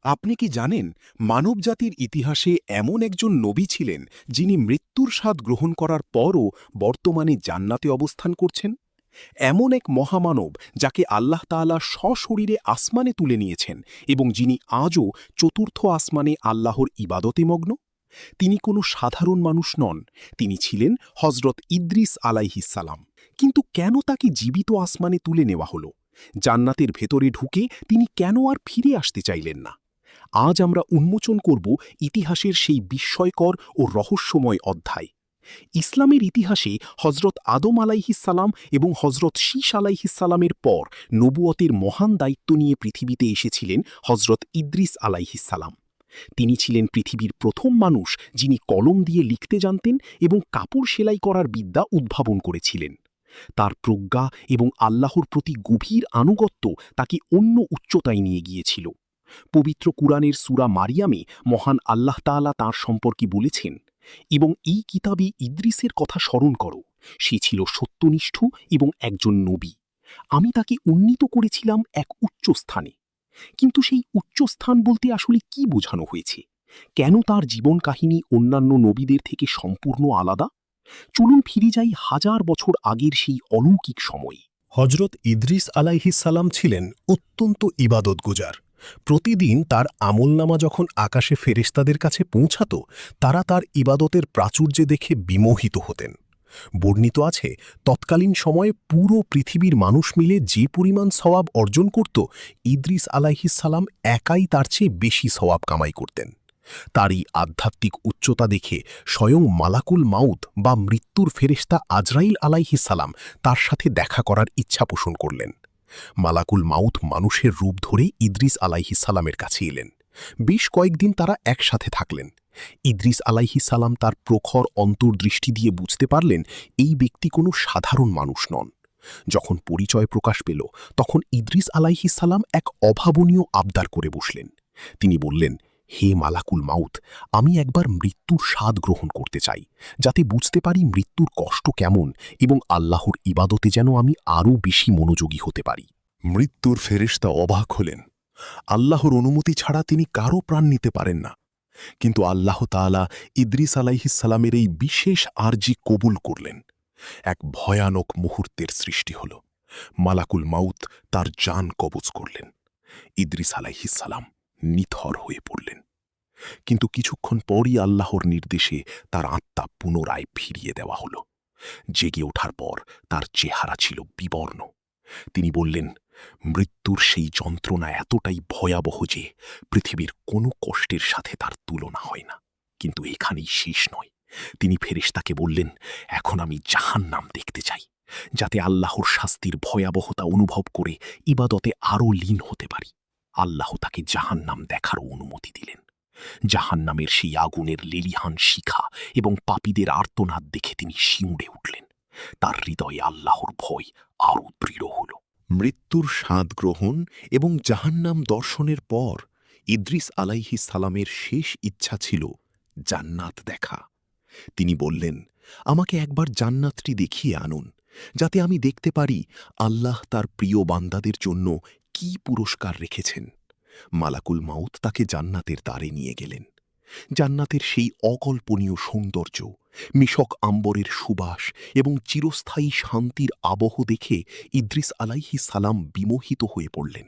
আপনি কি জানেন, মানবজাতির ইতিহাসে এমন একজন নবী ছিলেন যিনি মৃত্যুর স্বাদ গ্রহণ করার পরও বর্তমানে জান্নাতে অবস্থান করছেন? এমন এক মহামানব যাকে আল্লাহ তাআলা সশরীরে আসমানে তুলে নিয়েছেন এবং যিনি আজও চতুর্থ আসমানে আল্লাহর ইবাদতে মগ্ন। তিনি কোনো সাধারণ মানুষ নন, তিনি ছিলেন হজরত ইদ্রিস আলাইহিসসালাম। কিন্তু কেন তাকে জীবিত আসমানে তুলে নেওয়া হলো? জান্নাতের ভেতরে ঢুকে তিনি কেন আর ফিরে আসতে চাইলেন না? আজ আমরা উন্মোচন করব ইতিহাসের সেই বিস্ময়কর ও রহস্যময় অধ্যায়। ইসলামের ইতিহাসে হজরত আদম আলাইহিসসালাম এবং হজরত শীস আলাইহিসসালামের পর নবুয়তের মহান দায়িত্ব নিয়ে পৃথিবীতে এসেছিলেন হজরত ইদ্রিস আলাইহিসসালাম। তিনি ছিলেন পৃথিবীর প্রথম মানুষ যিনি কলম দিয়ে লিখতে জানতেন এবং কাপড় সেলাই করার বিদ্যা উদ্ভাবন করেছিলেন। তার প্রজ্ঞা এবং আল্লাহর প্রতি গভীর আনুগত্য তাকে অন্য উচ্চতায় নিয়ে গিয়েছিল। পবিত্র কুরআনের সূরা মারিয়ামে মহান আল্লাহ তাআলা তাঁর সম্পর্কে বলেছেন, এবং এই কিতাবে ইদ্রিসের কথা স্মরণ করো, সে ছিল সত্যনিষ্ঠ এবং একজন নবী। আমি তাকে উন্নীত করেছিলাম এক উচ্চ স্থানে। কিন্তু সেই উচ্চস্থান বলতে আসলে কি বোঝানো হয়েছে? কেন তার জীবন কাহিনী অন্যান্য নবীদের থেকে সম্পূর্ণ আলাদা? চলুন ফিরে যাই হাজার বছর আগের সেই অলৌকিক সময়ে। হজরত ইদ্রিস আলাইহিসসালাম ছিলেন অত্যন্ত ইবাদতগুজার। প্রতিদিন তার আমলনামা যখন আকাশে ফেরেশতাদের কাছে পৌঁছাত, তারা তার ইবাদতের প্রাচুর্যে দেখে বিমোহিত হতেন। বর্ণিত আছে, তৎকালীন সময়ে পুরো পৃথিবীর মানুষ মিলে যে পরিমাণ সওয়াব অর্জন করত, ইদ্রিস আলাইহিসসালাম একাই তার চেয়ে বেশি সওয়াব কামাই করতেন। তার এই আধ্যাত্মিক উচ্চতা দেখে স্বয়ং মালাকুল মাউত বা মৃত্যুর ফেরেশতা আজরাইল আলাইহিসসালাম তার সাথে দেখা করার ইচ্ছা পোষণ করলেন। মালাকুল মাউত মানুষের রূপ ধরে ইদ্রিস আলাইহিসসালামের কাছে এলেন। বেশ কয়েকদিন তারা একসাথে থাকলেন। ইদ্রিস আলাইহিসসালাম তার প্রখর অন্তর্দৃষ্টি দিয়ে বুঝতে পারলেন এই ব্যক্তি কোনো সাধারণ মানুষ নন। যখন পরিচয় প্রকাশ পেল, তখন ইদ্রিস আলাইহিসসালাম এক অভাবনীয় আবদার করে বসলেন। তিনি বললেন, হে মালাকুল মাউত, আমি একবার মৃত্যুর স্বাদ গ্রহণ করতে চাই, যাতে বুঝতে পারি মৃত্যুর কষ্ট কেমন এবং আল্লাহর ইবাদতে যেন আমি আরও বেশি মনোযোগী হতে পারি। মৃত্যুর ফেরেশতা অবাক হলেন। আল্লাহর অনুমতি ছাড়া তিনি কারও প্রাণ নিতে পারেন না। কিন্তু আল্লাহ তাআলা ইদ্রিস আলাইহিসসালামের এই বিশেষ আরজি কবুল করলেন। এক ভয়ানক মুহূর্তের সৃষ্টি হল। মালাকুল মাউত তার জান কবজ করলেন। ইদ্রিস আলাইহিসসালাম নিথর হয়ে পড়লেন। কিন্তু কিছুক্ষণ পরই আল্লাহর নির্দেশে তার আত্মা পুনরায় ফিরিয়ে দেওয়া হল। জেগে ওঠার পর তার চেহারা ছিল বিবর্ণ। তিনি বললেন, মৃত্যুর সেই যন্ত্রণা এতটাই ভয়াবহ যে পৃথিবীর কোনো কষ্টের সাথে তার তুলনা হয় না। কিন্তু এখানেই শেষ নয়। তিনি ফেরেশতাকে বললেন, এখন আমি জাহান্নাম দেখতে চাই, যাতে আল্লাহর শাস্তির ভয়াবহতা অনুভব করে ইবাদতে আরও লীন হতে পারি। আল্লাহ তাকে জাহান্নাম দেখারও অনুমতি দিলেন। জাহান্নামের সেই আগুনের লেলিহান শিখা এবং পাপীদের আর্তনাদ দেখে তিনি শিউরে উঠলেন। তার হৃদয়ে আল্লাহর ভয় আরও দৃঢ় হল। মৃত্যুর স্বাদ গ্রহণ এবং জাহান্নাম দর্শনের পর ইদ্রিস আলাইহিসসালামের শেষ ইচ্ছা ছিল জান্নাত দেখা। তিনি বললেন, আমাকে একবার জান্নাতটি দেখিয়ে আনুন, যাতে আমি দেখতে পারি আল্লাহ তার প্রিয় বান্দাদের জন্য কি পুরস্কার রেখেছেন। মালাকুল মাউত তাকে জান্নাতের দ্বারে নিয়ে গেলেন। জান্নাতের সেই অকল্পনীয় সৌন্দর্য, মিশক আম্বরের সুবাস এবং চিরস্থায়ী শান্তির আবহ দেখে ইদ্রিস আলাইহিসসালাম বিমোহিত হয়ে পড়লেন।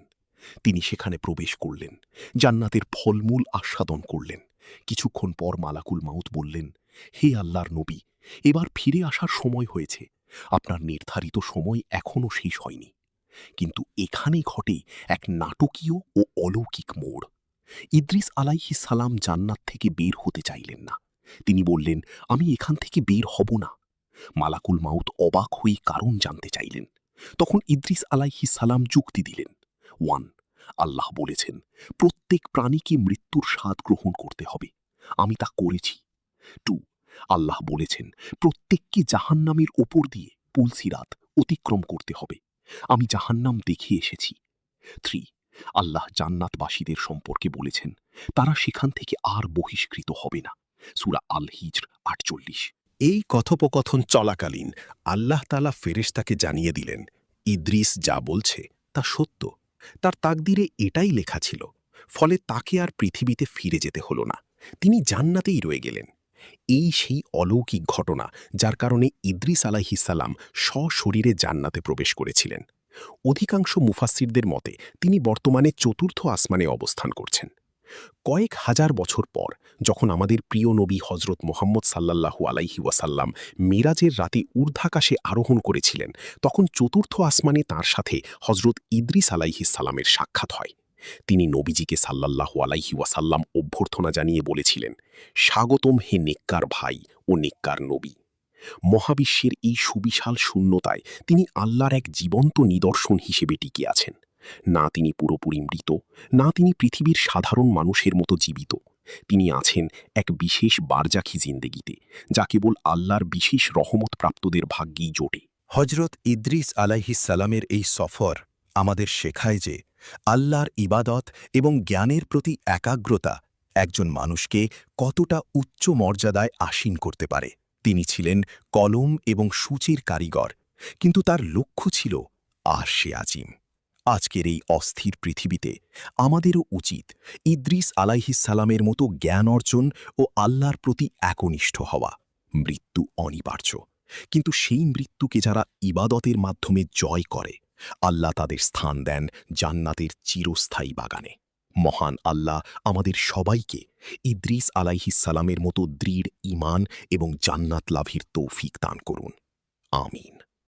তিনি সেখানে প্রবেশ করলেন, জান্নাতের ফলমূল আস্বাদন করলেন। কিছুক্ষণ পর মালাকুল মাউত বললেন, হে আল্লাহর নবী, এবার ফিরে আসার সময় হয়েছে। আপনার নির্ধারিত সময় এখনও শেষ হয়নি। কিন্তু এখানেই ঘটে এক নাটকীয় ও অলৌকিক মোড়। ইদ্রিস আলাইহিসসালাম জান্নাত থেকে বের হতে চাইলেন না। তিনি বললেন, আমি এখান থেকে বের হব না। মালাকুল মাউত অবাক হয়ে কারণ জানতে চাইলেন। তখন ইদ্রিস আলাইহিসসালাম যুক্তি দিলেন। 1, আল্লাহ বলেছেন, প্রত্যেক প্রাণীকে মৃত্যুর স্বাদ গ্রহণ করতে হবে। আমি তা করেছি। 2, আল্লাহ বলেছেন, প্রত্যেককে জাহান্নামের ওপর দিয়ে পুলসিরাত অতিক্রম করতে হবে। আমি জাহান্নাম দেখে এসেছি। 3, আল্লাহ জান্নাতবাসীদের সম্পর্কে বলেছেন, তারা সেখান থেকে আর বহিষ্কৃত হবে না। সূরা আল হিজর 48। এই কথোপকথন চলাকালীন আল্লাহ তাআলা ফেরেশতাকে জানিয়ে দিলেন, ইদ্রিস যা বলছে তা সত্য। তার তাকদিরে এটাই লেখা ছিল। ফলে তাকে আর পৃথিবীতে ফিরে যেতে হল না, তিনি জান্নাতেই রয়ে গেলেন। এই সেই অলৌকিক ঘটনা যার কারণে ইদ্রিস আলাইহিসসালাম সশরীরে জান্নাতে প্রবেশ করেছিলেন। অধিকাংশ মুফাসসিরদের মতে তিনি বর্তমানে চতুর্থ আসমানে অবস্থান করছেন। কয়েক হাজার বছর পর যখন আমাদের প্রিয় নবী হজরত মোহাম্মদ সাল্লাল্লাহু আলাইহি ওয়াসাল্লাম মিরাজের রাতে ঊর্ধ্বাকাশে আরোহণ করেছিলেন, তখন চতুর্থ আসমানে তাঁর সাথে হজরত ইদ্রিস আলাইহিসসালামের সাক্ষাৎ হয়। তিনি নবীজিকে সাল্লাল্লাহু আলাইহি ওয়াসাল্লাম অভ্যর্থনা জানিয়ে বলেছিলেন, স্বাগতম হে নেককার ভাই ও নেককার নবী। মহাবিশ্বের এই সুবিশাল শূন্যতায় তিনি আল্লাহর এক জীবন্ত নিদর্শন হিসেবে টিকে আছেন। না তিনি পুরোপুরি মৃত, না তিনি পৃথিবীর সাধারণ মানুষের মতো জীবিত। তিনি আছেন এক বিশেষ বারজাখি জিন্দেগিতে, যা কেবল আল্লাহর বিশেষ রহমত প্রাপ্তদের ভাগ্যেই জোটে। হজরত ইদ্রিস আলাইহিসসালামের এই সফর আমাদের শেখায় যে আল্লাহর ইবাদত এবং জ্ঞানের প্রতি একাগ্রতা একজন মানুষকে কতটা উচ্চ মর্যাদায় আসীন করতে পারে। তিনি ছিলেন কলম এবং সূচির কারিগর, কিন্তু তার লক্ষ্য ছিল আরশে আজিম। আজকের এই অস্থির পৃথিবীতে আমাদেরও উচিত ইদ্রিস আলাইহিসসালামের মতো জ্ঞান অর্জন ও আল্লাহর প্রতি একনিষ্ঠ হওয়া। মৃত্যু অনিবার্য, কিন্তু সেই মৃত্যুকে যারা ইবাদতের মাধ্যমে জয় করে, আল্লাহ তাদের স্থান দেন জান্নাতের চিরস্থায়ী বাগানে। মহান আল্লাহ আমাদের সবাইকে ইদ্রিস আলাইহিসসালামের মতো দৃঢ় ঈমান এবং জান্নাত লাভের তৌফিক দান করুন। আমিন।